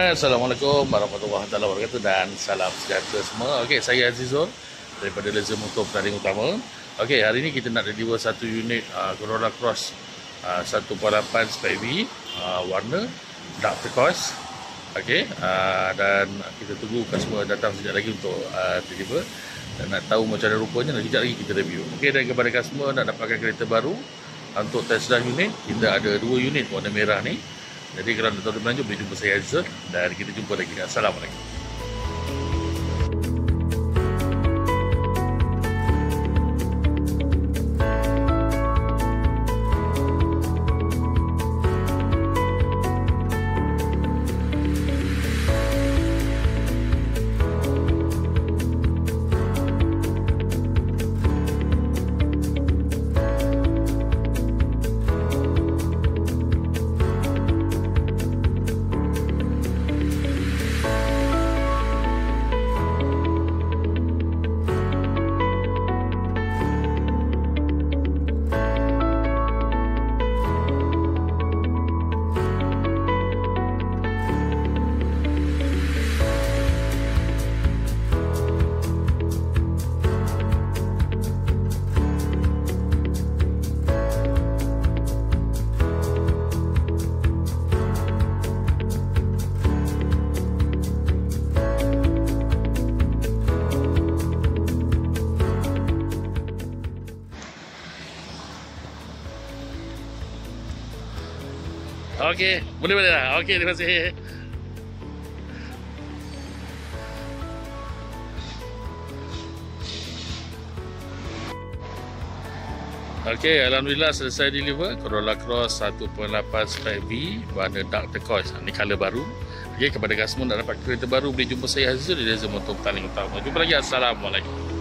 Assalamualaikum warahmatullahi wabarakatuh dan salam sejahtera semua. Okey, saya Azizul daripada Laser Motor Pertanding Utama. Okey, hari ini kita nak deliver satu unit Corolla Cross 1.8 Spec V warna dark turquoise. Okey, dan kita tunggu customer datang sekejap lagi untuk deliver dan nak tahu macam mana rupanya, dan sekejap lagi kita review. Okey, dan kepada customer nak dapatkan kereta baru untuk test drive unit, kita ada 2 unit warna merah ni. Jadi kalau nak tahu lebih lanjut boleh jumpa saya Azizul dan kita jumpa lagi. Assalamualaikum. Okey, boleh dah. Okey, terima kasih. Okey, alhamdulillah selesai deliver Corolla Cross 1.8 Spec V warna dark turquoise. Ini color baru. Okey, kepada customer nak dapat kereta baru boleh jumpa saya Azizul di Laser Motor Pertanding Utama. Jumpa lagi. Assalamualaikum.